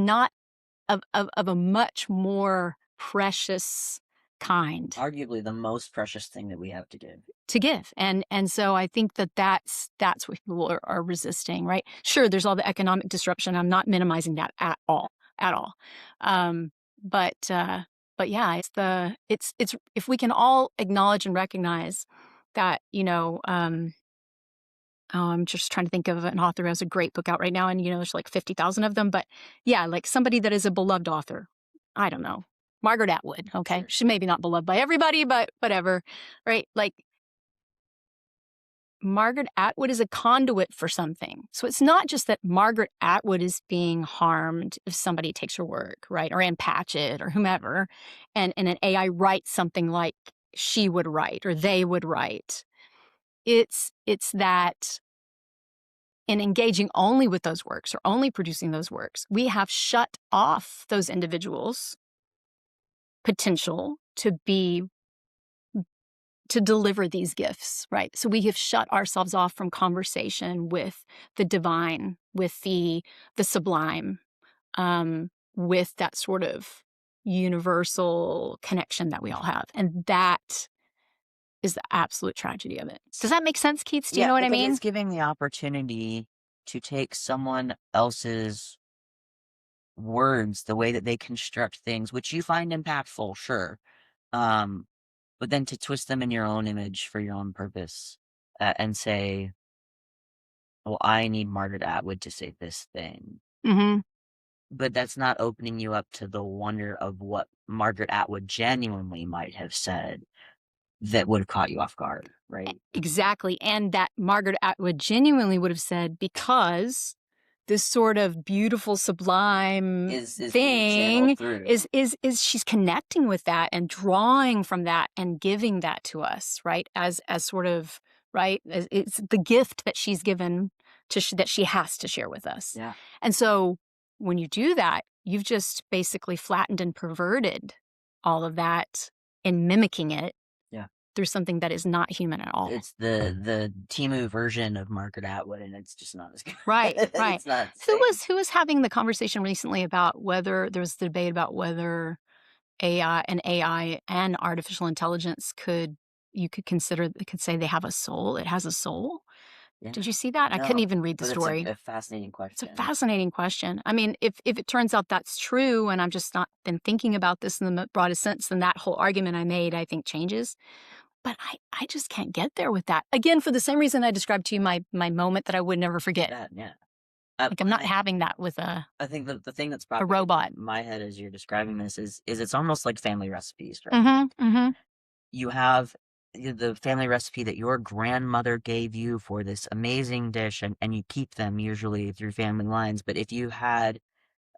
not of a much more precious kind. Arguably the most precious thing that we have to give. And so I think that's what people are resisting, right? Sure, there's all the economic disruption. I'm not minimizing that at all. But yeah, it's if we can all acknowledge and recognize that, I'm just trying to think of an author who has a great book out right now, and there's like 50,000 of them. But yeah, like somebody that is a beloved author. I don't know, Margaret Atwood. Okay, Sure. She may be not beloved by everybody, but whatever, right? Like Margaret Atwood is a conduit for something. So it's not just that Margaret Atwood is being harmed if somebody takes her work, right? Or Ann Patchett or whomever, and an AI writes something like she would write or they would write. It's that in engaging only with those works or only producing those works, we have shut off those individuals' potential to deliver these gifts, right? So we have shut ourselves off from conversation with the divine, with the sublime, with that sort of universal connection that we all have. And that is the absolute tragedy of it. Does that make sense, Keith? Do you know what I mean? It's giving the opportunity to take someone else's words, the way that they construct things, which you find impactful, sure. But then to twist them in your own image for your own purpose, and say, well, I need Margaret Atwood to say this thing. Mm-hmm. But that's not opening you up to the wonder of what Margaret Atwood genuinely might have said that would have caught you off guard, right? Exactly. And that Margaret Atwood genuinely would have said, because this sort of beautiful, sublime thing is she's connecting with that and drawing from that and giving that to us, right? As sort of, right? It's the gift that she's given that she has to share with us. Yeah. And so when you do that, you've just basically flattened and perverted all of that in mimicking it. Yeah. there's something that is not human at all. It's the Temu version of Margaret Atwood, and it's just not as good. Right, right. It's not the Who same. was having the conversation recently about whether there was the debate about whether AI and artificial intelligence you could consider, could say they have a soul. It has a soul. Yeah. Did you see that? I couldn't No, even read the but it's story. a fascinating It's a question. fascinating question. I mean, if it turns out that's true, and I've just not been thinking about this in the broadest sense, then that whole argument I made, I think, changes. But I just can't get there with that. Again, for the same reason I described to you my moment that I would never forget. That, yeah. Like, I'm not having that with I think the thing that's a popping robot. in my head as you're describing this is it's almost like family recipes, right? Mm-hmm. Mm-hmm. You have the family recipe that your grandmother gave you for this amazing dish, and you keep them usually through family lines. But if you had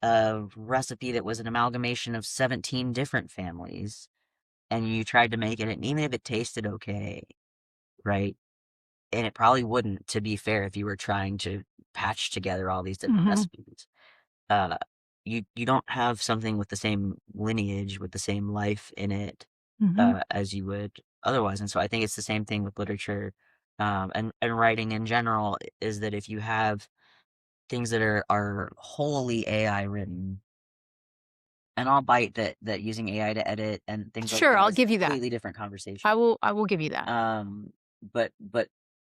a recipe that was an amalgamation of 17 different families and you tried to make it, and even if it tasted okay, right? And it probably wouldn't, to be fair, if you were trying to patch together all these different Mm-hmm. recipes. Uh, you don't have something with the same lineage, with the same life in it, Mm-hmm. as you would otherwise. And so I think it's the same thing with literature, and writing in general, is that if you have things that are wholly AI written, and I'll bite that using AI to edit and things like Sure, that I'll is a give you that. completely different conversation. I will give you that. But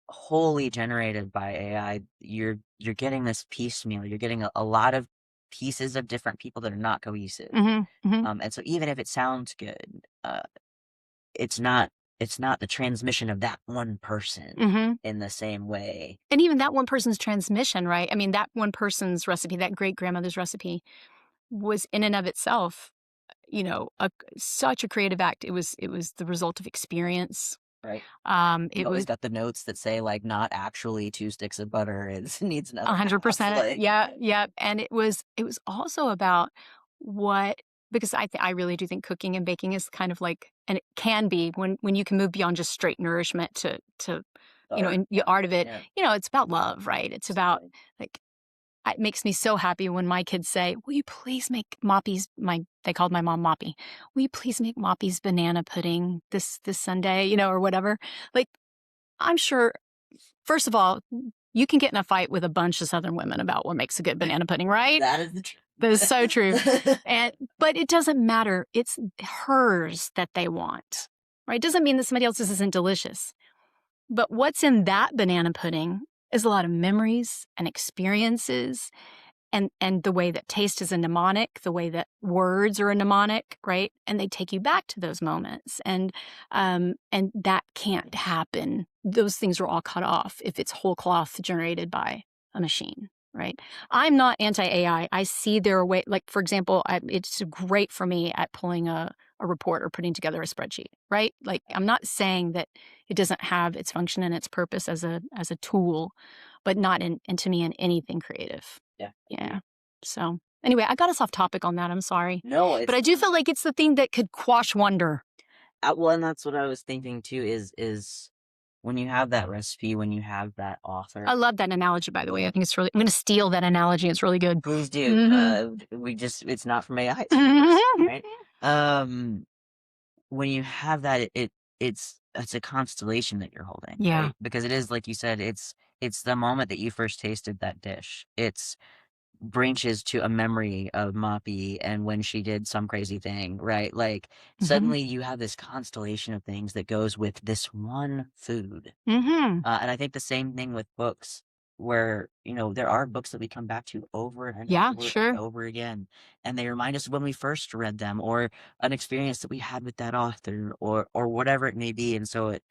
wholly generated by AI, you're getting this piecemeal. You're getting a lot of pieces of different people that are not cohesive. Mm-hmm. Mm-hmm. And so even if it sounds good, it's not the transmission of that one person Mm-hmm. in the same way. And even that one person's transmission, right? I mean, that one person's recipe, that great grandmother's recipe, was in and of itself, such a creative act. It was the result of experience. Right. You It always was got the notes that say like not actually 2 sticks of butter. It needs another half. 100%. Like, Yeah, yeah. And it was also about what, because I really do think cooking and baking is kind of like, and it can be when you can move beyond just straight nourishment to the art. in the art of it. Yeah. It's about love, right? It's about, like, it makes me so happy when my kids say, "Will you please make Moppy's?" They called my mom Moppy. "Will you please make Moppy's banana pudding this Sunday?" Or whatever. Like, I'm sure. First of all, you can get in a fight with a bunch of Southern women about what makes a good banana pudding, right? That is the truth. That is so true. But it doesn't matter. It's hers that they want, right? It doesn't mean that somebody else's isn't delicious. But what's in that banana pudding is a lot of memories and experiences, and the way that taste is a mnemonic, the way that words are a mnemonic, right? And they take you back to those moments. And that can't happen. Those things are all cut off if it's whole cloth generated by a machine, right? I'm not anti-AI. I see their way. Like, for example, it's great for me at pulling a report or putting together a spreadsheet, right? Like, I'm not saying that it doesn't have its function and its purpose as a tool, but not to me in anything creative. Yeah. Yeah. So anyway, I got us off topic on that. I'm sorry. No, But I do feel like it's the thing that could quash wonder. well, and that's what I was thinking too. Is when you have that recipe, when you have that author. I love that analogy, by the way. I think it's really, I'm going to steal that analogy. It's really good. Please do. Mhm. It's not from AI, it's from us, right? When you have that, it's a constellation that you're holding, Yeah. right? Because it is, like you said, it's the moment that you first tasted that dish. It's branches to a memory of Moppy and when she did some crazy thing, right? Like, suddenly you have this constellation of things that goes with this one food. Mm-hmm. And I think the same thing with books, where, there are books that we come back to over and Yeah, over sure. and over again. And they remind us of when we first read them, or an experience that we had with that author, or whatever it may be. And so it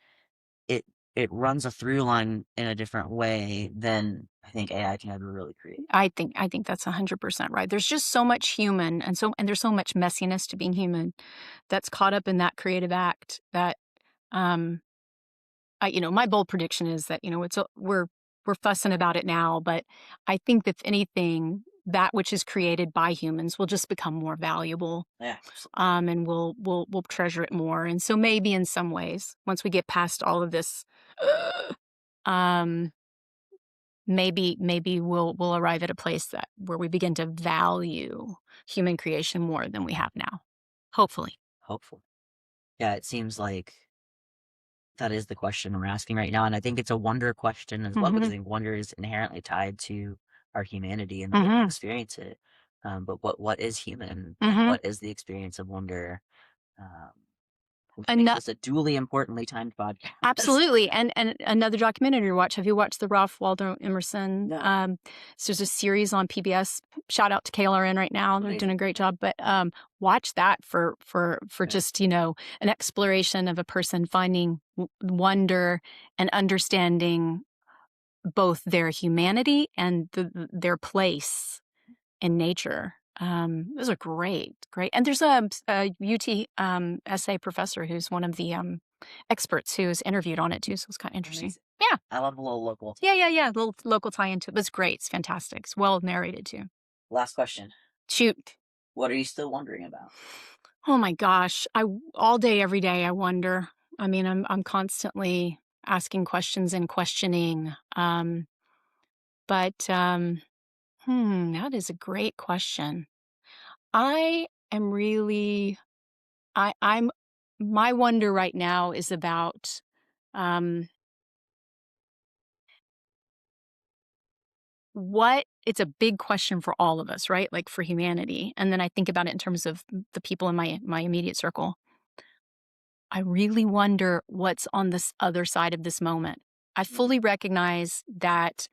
it runs a through line in a different way than I think AI can ever really create. I think that's 100% right. There's just so much human, and there's so much messiness to being human that's caught up in that creative act that, my bold prediction is that, we're fussing about it now, but I think that if anything, that which is created by humans will just become more valuable, Yeah. and we'll treasure it more. And so maybe in some ways, once we get past all of this, um, maybe we'll arrive at a place where we begin to value human creation more than we have now. Hopefully. Hopefully. Yeah, it seems like That is the question we're asking right now, and I think it's a wonder question as well, because I think wonder is inherently tied to our humanity and the way we experience it. But what is human, and what is the experience of wonder? Um, which makes Ano- this a duly importantly timed podcast. Absolutely. And another documentary to watch. Have you watched the Ralph Waldo Emerson? No. So there's a series on PBS. Shout out to KLRN right now. They're doing a great job. But watch that for just, you know, an exploration of a person finding wonder and understanding both their humanity and their place in nature. Those are great. And there's a UT essay professor who's one of the experts who's interviewed on it too, so it's kind of interesting. Amazing. Yeah. I love a little local. Yeah. Little local tie into it. It's great. It's fantastic. It's well narrated too. Last question. Shoot. What are you still wondering about? Oh my gosh. All day, every day, I wonder. I mean, I'm constantly asking questions and questioning. But that is a great question. I am really, I'm, my wonder right now is about, it's a big question for all of us, right? Like for humanity. And then I think about it in terms of the people in my immediate circle. I really wonder what's on this other side of this moment. I fully recognize that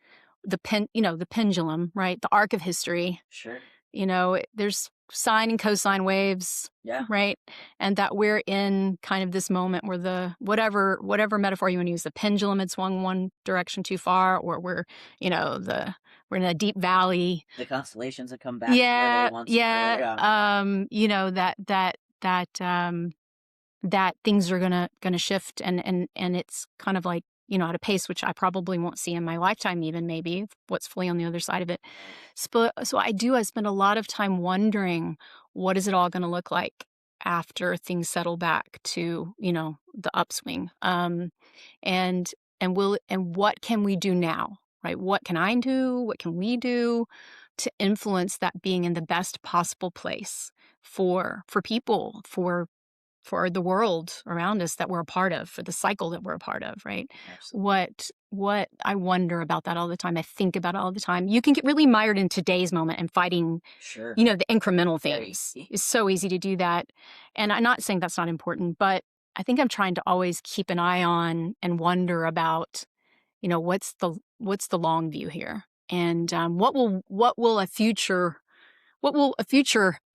the pendulum, right? The arc of history. Sure. You know, there's sine and cosine waves, right? And that we're in kind of this moment where the whatever metaphor you want to use, the pendulum had swung one direction too far, or we're in a deep valley. The constellations have come back. Yeah, to where they once were. You know, that things are gonna shift, and it's kind of like, you know, at a pace which I probably won't see in my lifetime, even maybe what's fully on the other side of it. So I spend a lot of time wondering, what is it all going to look like after things settle back to, you know, the upswing? And what can we do now, right? What can I do? What can we do to influence that being in the best possible place for people, for the world around us that we're a part of, for the cycle that we're a part of, right? Absolutely. What I wonder about that all the time. I think about it all the time. You can get really mired in today's moment and fighting, you know, the incremental things. It's so easy to do that. And I'm not saying that's not important, but I think I'm trying to always keep an eye on and wonder about, you know, what's the long view here, and what will a future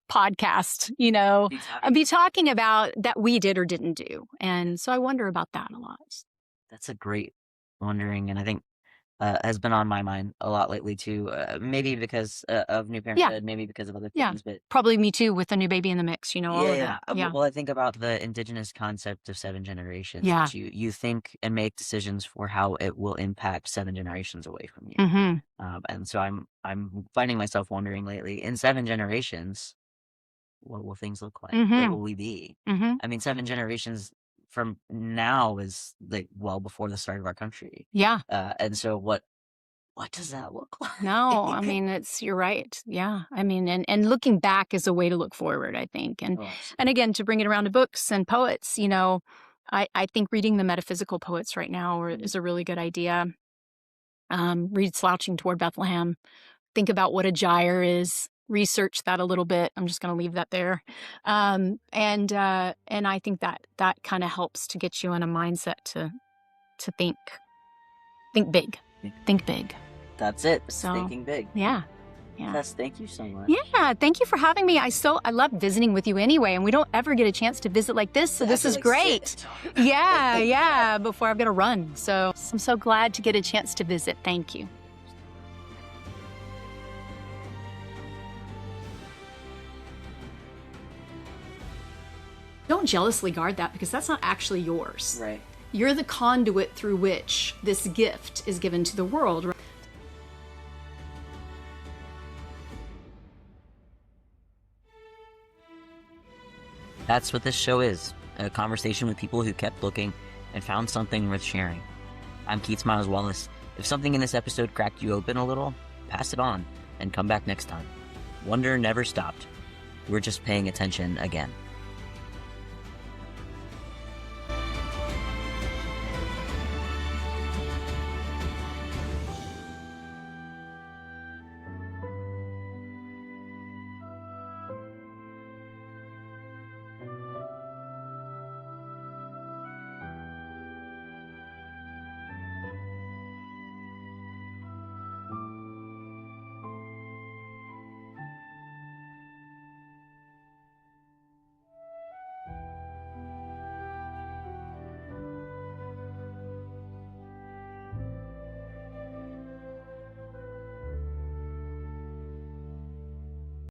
podcast, you know, be talking about that we did or didn't do. And so I wonder about that a lot. That's a great wondering, and I think has been on my mind a lot lately too. Maybe because of new parenthood, maybe because of other things, but probably me too, with a new baby in the mix. You know, all of that. Well, I think about the indigenous concept of 7 generations. Yeah, you think and make decisions for how it will impact 7 generations away from you. And so I'm finding myself wondering lately, in 7 generations, what will things look like? Where will we be? I mean, 7 generations from now is like well before the start of our country. Yeah. And so what does that look like? No, I mean, you're right. Yeah. I mean, and looking back is a way to look forward, I think. And again, to bring it around to books and poets, you know, I think reading the metaphysical poets right now is a really good idea. Read Slouching Toward Bethlehem. Think about what a gyre is. Research that a little bit. I'm just going to leave that there. And I think that kind of helps to get you in a mindset to think big. Think big. That's it. So, thinking big. Yeah. Tess, thank you so much. Yeah, thank you for having me. I love visiting with you anyway, and we don't ever get a chance to visit like this, so this is great. Yeah, before I've got to run. So I'm so glad to get a chance to visit. Thank you. Don't jealously guard that, because that's not actually yours. Right. You're the conduit through which this gift is given to the world. That's what this show is, a conversation with people who kept looking and found something worth sharing. I'm Miles-Wallace. If something in this episode cracked you open a little, pass it on and come back next time. Wonder never stopped. We're just paying attention again.